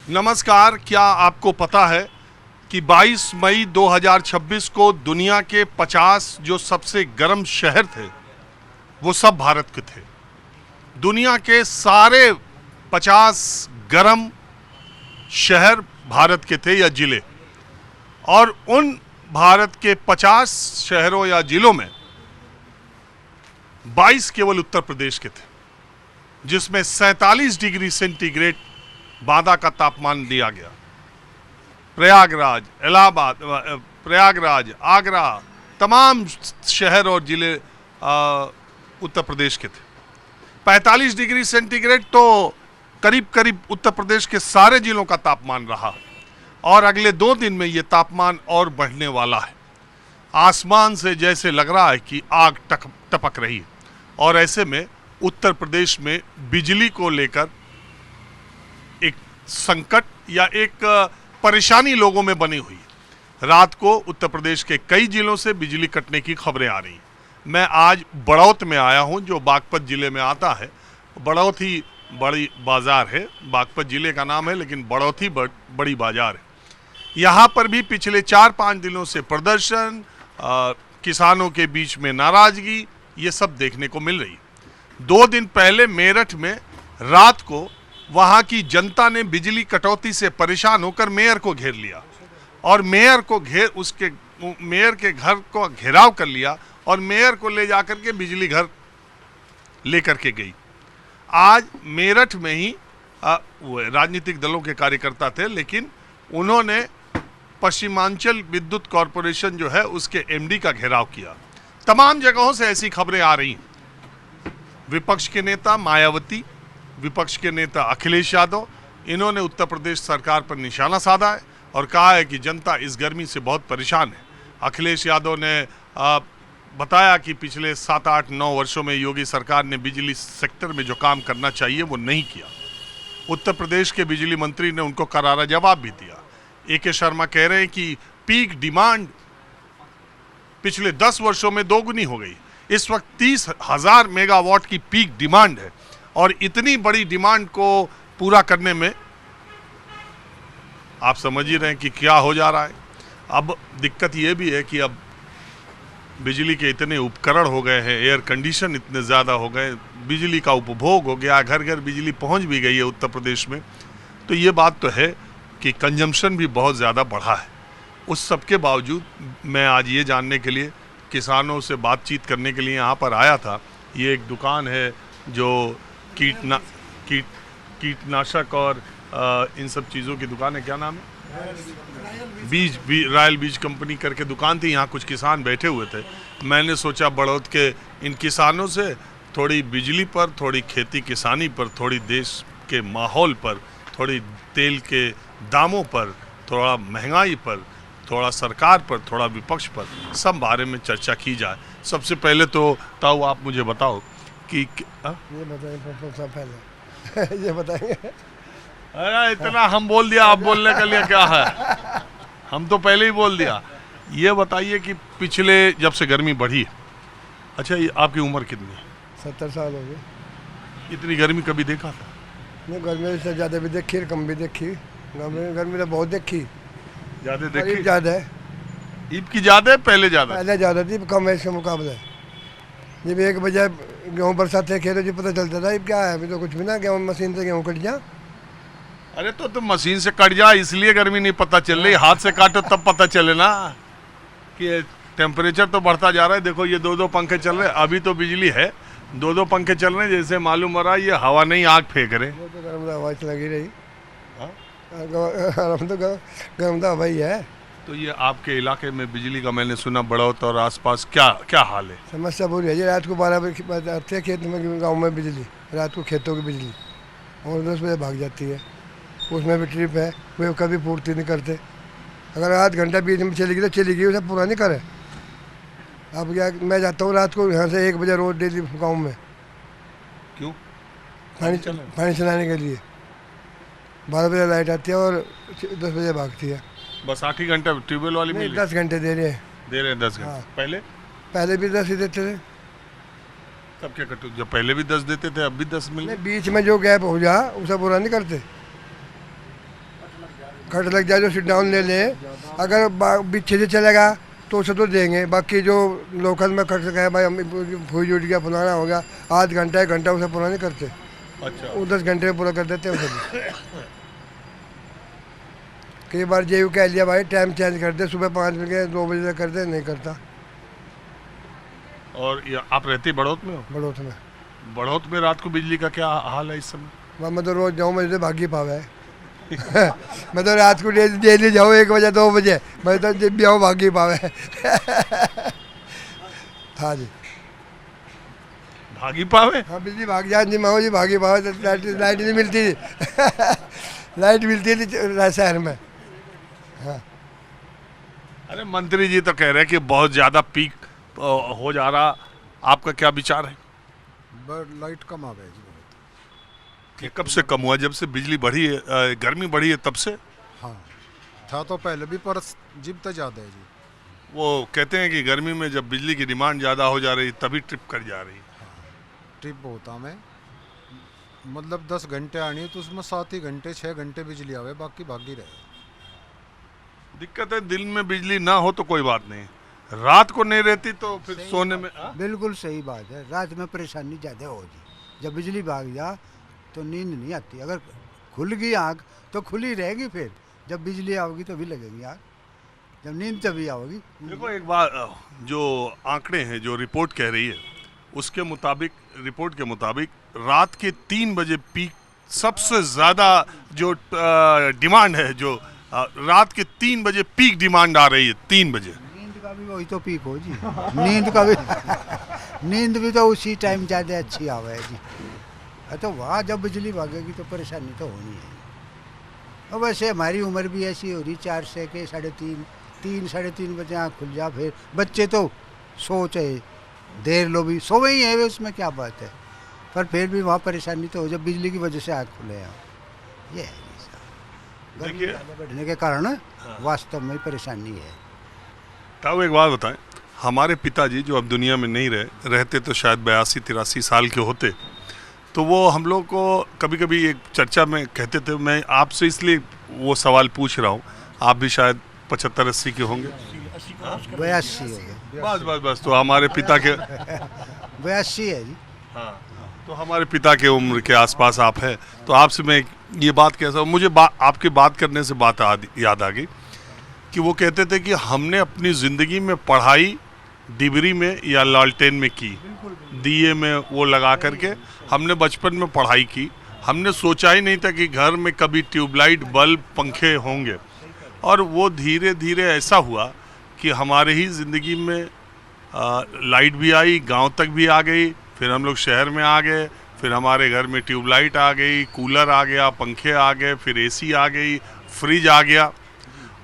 नमस्कार। क्या आपको पता है कि 22 मई 2026 को दुनिया के 50 जो सबसे गर्म शहर थे वो सब भारत के थे। दुनिया के सारे 50 गर्म शहर भारत के थे या जिले, और उन भारत के 50 शहरों या जिलों में 22 केवल उत्तर प्रदेश के थे, जिसमें 47 डिग्री सेंटीग्रेड बाधा का तापमान दिया गया। प्रयागराज, इलाहाबाद, प्रयागराज, आगरा, तमाम शहर और जिले उत्तर प्रदेश के थे। 45 डिग्री सेंटीग्रेड तो करीब करीब उत्तर प्रदेश के सारे जिलों का तापमान रहा, और अगले 2 दिन में ये तापमान और बढ़ने वाला है। आसमान से जैसे लग रहा है कि आग टपक रही है, और ऐसे में उत्तर प्रदेश में बिजली को लेकर एक संकट या एक परेशानी लोगों में बनी हुई है। रात को उत्तर प्रदेश के कई जिलों से बिजली कटने की खबरें आ रही हैं। मैं आज बड़ौत में आया हूं, जो बागपत जिले में आता है। बड़ौत ही बड़ी बाजार है, बागपत जिले का नाम है, लेकिन बड़ौत ही बड़ी बाजार है। यहाँ पर भी पिछले 4-5 दिनों से प्रदर्शन, किसानों के बीच में नाराजगी, ये सब देखने को मिल रही है। 2 दिन पहले मेरठ में रात को वहाँ की जनता ने बिजली कटौती से परेशान होकर मेयर को घेर लिया, और मेयर के घर को घेराव कर लिया, और मेयर को ले जाकर के बिजली घर लेकर के गई। आज मेरठ में ही राजनीतिक दलों के कार्यकर्ता थे, लेकिन उन्होंने पश्चिमांचल विद्युत कॉरपोरेशन जो है उसके एमडी का घेराव किया। तमाम जगहों से ऐसी खबरें आ रही हैं। विपक्ष के नेता मायावती, विपक्ष के नेता अखिलेश यादव, इन्होंने उत्तर प्रदेश सरकार पर निशाना साधा है और कहा है कि जनता इस गर्मी से बहुत परेशान है। अखिलेश यादव ने बताया कि पिछले 7-8-9 वर्षों में योगी सरकार ने बिजली सेक्टर में जो काम करना चाहिए वो नहीं किया। उत्तर प्रदेश के बिजली मंत्री ने उनको करारा जवाब भी दिया। ए.के. शर्मा कह रहे हैं कि पीक डिमांड पिछले 10 वर्षों में 2 गुनी हो गई। इस वक्त 30,000 मेगावाट की पीक डिमांड है, और इतनी बड़ी डिमांड को पूरा करने में आप समझ ही रहे हैं कि क्या हो जा रहा है। अब दिक्कत ये भी है कि अब बिजली के इतने उपकरण हो गए हैं, एयर कंडीशन इतने ज़्यादा हो गए, बिजली का उपभोग हो गया, घर घर बिजली पहुंच भी गई है उत्तर प्रदेश में। तो ये बात तो है कि कंजम्पशन भी बहुत ज़्यादा बढ़ा है। उस सब के बावजूद मैं आज ये जानने के लिए, किसानों से बातचीत करने के लिए यहाँ पर आया था। ये एक दुकान है जो कीटनाशक और इन सब चीज़ों की दुकान है। क्या नाम है? रॉयल बीज कंपनी करके दुकान थी। यहाँ कुछ किसान बैठे हुए थे। मैंने सोचा बड़ौत के इन किसानों से थोड़ी बिजली पर, थोड़ी खेती किसानी पर, थोड़ी देश के माहौल पर, थोड़ी तेल के दामों पर, थोड़ा महंगाई पर, थोड़ा सरकार पर, थोड़ा विपक्ष पर, सब बारे में चर्चा की जाए। सबसे पहले तो ताऊ आप मुझे बताओ कि ये बताएंगे पहले ये बताएंगे। अरे इतना हम बोल दिया, आप बोलने के लिए क्या है? हम तो पहले ही बोल दिया। ये बताइए कि पिछले जब से गर्मी बढ़ी, अच्छा ये आपकी उम्र कितनी है? 70 साल हो गए। इतनी गर्मी कभी देखा था? नहीं, गर्मी से ज़्यादा भी देखी, कम भी देखी। गर्मी तो बहुत देखी। ज़्यादा देखी? ज़्यादा है। ईद की ज़्यादा है, पहले ज़्यादा थी, कम है इसके मुकाबले। जब 1 बजे गेहूँ बरसाते खेतों जी पता चलता था। अब क्या है, अभी तो कुछ भी ना, गेहूँ मशीन से गेहूँ कट जा। अरे तो तुम मशीन से कट जा इसलिए गर्मी नहीं पता चल रही, हाथ से काटो तब पता चले ना कि टेम्परेचर तो बढ़ता जा रहा है। देखो ये 2-2 पंखे चल रहे हैं, अभी तो बिजली है, 2-2 पंखे चल रहे हैं, जैसे मालूम हो रहा है ये हवा नहीं आग फेंक रहे। वो तो गर्म हवा लगी रही, गर्म हवा ही है। तो ये आपके इलाके में बिजली का मैंने सुना बड़ौत और आसपास क्या हाल है? समस्या बुरी है। ये रात को 12 बजे आते हैं खेत में, गाँव में बिजली, रात को खेतों की बिजली, और 10 बजे भाग जाती है। उसमें भी ट्रिप है, वे कभी पूर्ति नहीं करते। अगर आध घंटा बीच में चली गई तो चली गई, उसे पूरा नहीं करे। अब क्या, मैं जाता हूँ रात को यहाँ से 1 बजे रोज डेली गाँव में। क्यों? पानी चलाने के लिए। 12 बजे लाइट आती है और 10 बजे भागती है। बस 8 ही घंटे ट्यूबवेल वाली मिली? 10 घंटे दे रहे हैं 10 घंटे। हाँ। पहले भी 10 ही देते थे। तब क्या कटो, जब पहले भी 10 देते थे अब भी 10 मिले? बीच में जो गैप हो जा उसे पूरा नहीं करते। कट लग जाए तो सिट डाउन ले ले, अगर पीछे से चलेगा तो उसे तो देंगे, बाकी जो लोकल में कट सके भाई हम फूज उठ गया फलाना हो गया, आध घंटा 1 घंटा उसे पूरा नहीं करते, अच्छा वो 10 घंटे में पूरा कर देते हैं उसे भी। कई बार जे कह लिया भाई टाइम चेंज कर दे, सुबह 5 बजे 2 बजे तक कर दे, नहीं करता। और आप रहते बढ़ोत में हो? बढ़ोत में। बढ़ोत में रात को बिजली का क्या हाल है इस समय? वहाँ मैं तो रोज जाऊँ, मुझे तो भागी पावे है। मैं तो रात को डेली जाऊँ 1 बजे 2 बजे, मैं तो जब भी आऊँ भागी पावे। हाँ जी, भागी पावे? हाँ बिजली भाग जाए जी, माओ जी भागी पावे, तो लाइट नहीं मिलती। लाइट मिलती थी शहर में। हाँ। अरे मंत्री जी तो कह रहे हैं कि बहुत ज़्यादा पीक हो जा रहा, आपका क्या विचार है? लाइट कम आ गई जी बहुत। कि कब से कम हुआ? जब से बिजली बढ़ी है, गर्मी बढ़ी है तब से? हाँ, था तो पहले भी, पर जिब तक ज़्यादा है जी। वो कहते हैं कि गर्मी में जब बिजली की डिमांड ज़्यादा हो जा रही तभी ट्रिप कर जा रही। ट्रिप होता में मतलब 10 घंटे आनी है तो उसमें 7 ही घंटे 6 घंटे बिजली आवे, बाकी भागी रहे। दिक्कत है दिन में बिजली ना हो तो कोई बात नहीं, रात को नहीं रहती तो फिर सोने में बिल्कुल सही बात है, रात में परेशानी ज़्यादा होगी। जब बिजली भाग जा तो नींद नहीं आती, अगर खुल गई आँख तो खुली रहेगी, फिर जब बिजली आओगी तो भी लगेगी आँख, जब नींद तभी आओगी। देखो एक बार जो आंकड़े हैं, जो रिपोर्ट कह रही है उसके मुताबिक, रिपोर्ट के मुताबिक रात के 3 बजे पीक सबसे ज़्यादा जो डिमांड है, जो रात के 3 बजे पीक डिमांड आ रही है। 3 बजे नींद का भी वही तो पीक हो जी। नींद का भी नींद भी तो उसी टाइम ज़्यादा अच्छी आवे है जी। तो वहाँ जब बिजली भागेगी तो परेशानी तो होनी है। और वैसे हमारी उम्र भी ऐसी हो रही, 4 से के 3:30 साढ़े 3 बजे आँख खुल जा, फिर बच्चे तो सोचे देर लो भी सोवे ही है, उसमें क्या बात है, पर फिर भी वहाँ परेशानी तो हो जब बिजली की वजह से आँख खुले हैं। ये है गर्मी ज़्यादा बढ़ने के कारण वास्तव में परेशानी है। ताऊ एक बात बताएं, हमारे पिताजी जो अब दुनिया में नहीं रहते तो शायद 82-83 साल के होते, तो वो हम लोग को कभी कभी एक चर्चा में कहते थे, मैं आपसे इसलिए वो सवाल पूछ रहा हूँ, आप भी शायद 75-80 के होंगे। 82 हो गए। बस तो हमारे पिता के 82 है जी। हाँ, तो हमारे पिता के उम्र के आसपास आप हैं, तो आपसे मैं ये बात कैसा, मुझे आपके बात करने से बात याद आ गई कि वो कहते थे कि हमने अपनी ज़िंदगी में पढ़ाई डिबरी में या लालटेन में की, दिए में वो लगा करके हमने बचपन में पढ़ाई की। हमने सोचा ही नहीं था कि घर में कभी ट्यूबलाइट, बल्ब, पंखे होंगे, और वो धीरे धीरे ऐसा हुआ कि हमारे ही ज़िंदगी में लाइट भी आई, गांव तक भी आ गई, फिर हम लोग शहर में आ गए, फिर हमारे घर में ट्यूबलाइट आ गई, कूलर आ गया, पंखे आ गए, फिर एसी आ गई, फ्रिज आ गया।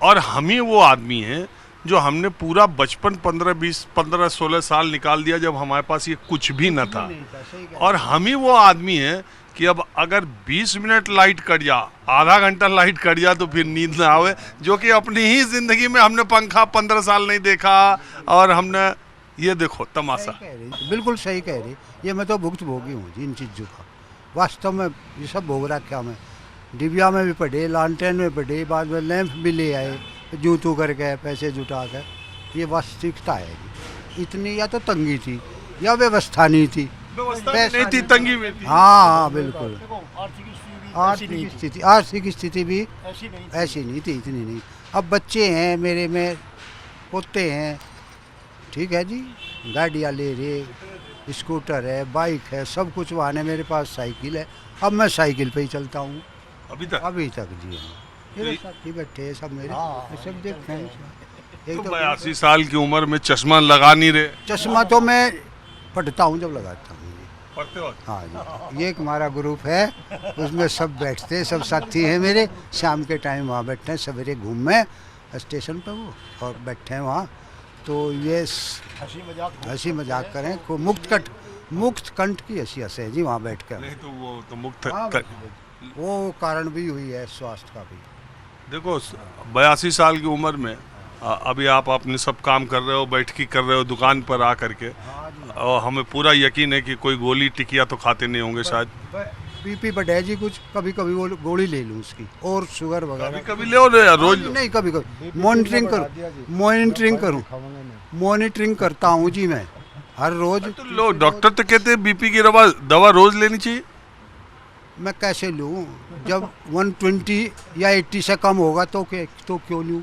और हम ही वो आदमी हैं जो हमने पूरा बचपन 15-16 साल निकाल दिया जब हमारे पास ये कुछ भी न था। और हम ही वो आदमी हैं कि अब अगर 20 मिनट लाइट कट जा, आधा घंटा लाइट कट जा तो फिर नींद ना आवे, जो कि अपनी ही ज़िंदगी में हमने पंखा 15 साल नहीं देखा, और हमने ये देखो तमाशा। बिल्कुल सही कह रही, ये मैं तो भुक्तभोगी हूँ जी इन चीज़ों का। वास्तव में ये सब भोग रखा मैं, डिबिया में भी पढ़े, लालटेन में पढ़े, बाद में लैंप भी ले आए, जूँ तू करके पैसे जुटा कर। ये वास्तविकता है जी। इतनी या तो तंगी थी या व्यवस्था नहीं थी, नहीं थी, तंगी में थी। हाँ बिल्कुल, आर्थिक स्थिति भी ऐसी नहीं थी, इतनी नहीं। अब बच्चे हैं मेरे में, पोते हैं, ठीक है जी, गाड़ियाँ ले रहे, स्कूटर है, बाइक है, सब कुछ वहाँ है। मेरे पास साइकिल है, अब मैं साइकिल पे ही चलता हूँ अभी तक जी। मेरे साथी बैठे हैं सब, मेरे सब देखते हैं। तो 82 साल की उम्र में चश्मा लगा नहीं रहे? चश्मा तो मैं पढ़ता हूँ जब लगाता हूँ जी। पढ़ते हो? हाँ जी, ये एक हमारा ग्रुप है, उसमें सब बैठते हैं, सब साथी हैं मेरे। शाम के टाइम वहाँ बैठते हैं, सवेरे घूम में स्टेशन पर वो और बैठे हैं वहाँ। तो ये हंसी मजाक करें को मुक्त कंठ की हंसी हंसे जी वहाँ बैठ कर। नहीं तो वो तो मुक्त वो कारण भी हुई है स्वास्थ्य का भी। देखो 82 साल की उम्र में अभी आप अपने सब काम कर रहे हो, बैठकी कर रहे हो दुकान पर आ करके, और हमें पूरा यकीन है कि कोई गोली टिकिया तो खाते नहीं होंगे शायद। बीपी बढ़े जी कुछ, कभी कभी वो गोली ले लूँ उसकी, और शुगर कभी वगैरह। कभी ले लो रोज लो। नहीं, कभी कभी मॉनिटरिंग करूँ, मॉनिटरिंग करता हूँ जी मैं हर रोज। तो लो, डॉक्टर तो कहते हैं बीपी की दवा रोज लेनी चाहिए। मैं कैसे लूँ जब 120 या 80 से कम होगा तो क्यों लूँ?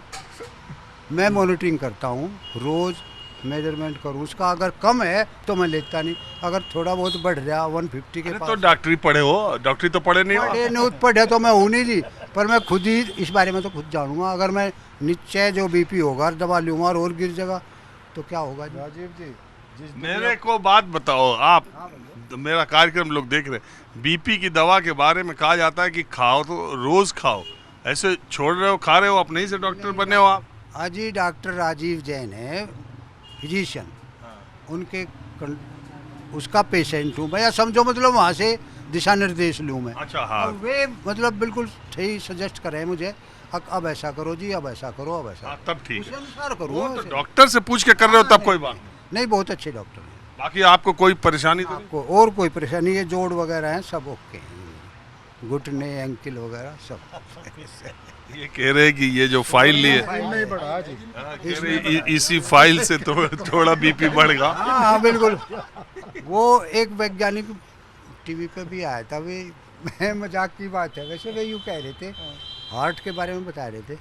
मैं मॉनिटरिंग करता हूँ रोज, मेजरमेंट करूँ उसका, अगर कम है तो मैं लेता नहीं, अगर थोड़ा बहुत बढ़ रहा 150 के अरे पास। तो डॉक्टरी पढ़े हो, डॉक्टरी तो पढ़े नहीं हो। पढ़े तो मैं हूँ नहीं जी, पर मैं खुद ही इस बारे में तो खुद जानूंगा। अगर मैं नीचे जो बीपी होगा दवा लूँगा और गिर जाएगा तो क्या होगा जी? राजीव जी, जिस दिन मेरे को बात बताओ आप, मेरा कार्यक्रम लोग देख रहे हैं, बीपी की दवा के बारे में कहा जाता है कि खाओ तो रोज खाओ, ऐसे छोड़ रहे हो, खा रहे हो, अपने ही से डॉक्टर बने हो आप। अजी डॉक्टर राजीव जैन है फिजिशियन, उनके उसका पेशेंट हूँ मैं, या समझो मतलब वहाँ से दिशा निर्देश लूँ मैं। अच्छा, हाँ। तो वे मतलब बिल्कुल सही सजेस्ट करें मुझे, अब ऐसा करो जी, अब ऐसा करो, अब ऐसा हाँ, तब ठीक उसी है। अनुसार करूँ वो तो वैसे। डॉक्टर से पूछ के कर रहे हो तब कोई बात नहीं। नहीं, बहुत अच्छे डॉक्टर हैं। बाकी आपको कोई परेशानी तो नहीं? आपको और कोई परेशानी है? जोड़ वगैरह हैं सब ओके हैं, घुटने एंकल वगैरह सब। ये कह रहे हैं कि ये जो फाइल ली है, फाइल नहीं बढ़ा जी। कह रहे इसी फाइल से तो थोड़ा बीपी बढ़ेगा। हाँ हाँ बिल्कुल। वो एक वैज्ञानिक टीवी पे भी आया था, वे मैं मजाक की बात है वैसे, वे यूँ कह रहे थे, हार्ट के बारे में बता रहे थे,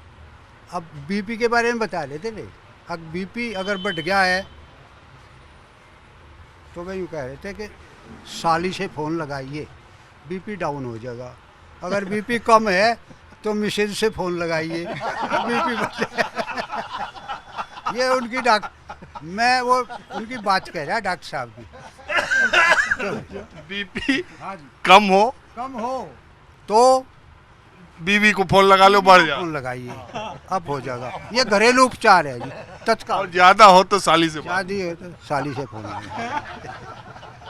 अब बीपी के बारे में बता रहे थे वे। अब बीपी अगर बढ़ गया है तो वे यूँ कह रहे थे कि साली से फ़ोन लगाइए, बीपी डाउन हो जाएगा। अगर बीपी कम है तो मिसेज से फ़ोन लगाइए, बीपी बढ़ जाएगा। ये उनकी मैं वो उनकी बात कह रहा डॉक्टर साहब की। बीपी हाँ जी, कम हो तो बीवी को फोन लगा लो, बढ़ जाओ। फोन लगाइए, अब हो जाएगा। ये घरेलू उपचार है जी, और तत्काल। ज्यादा हो तो साली से बात। शादी है तो साली से फोन लगाइए।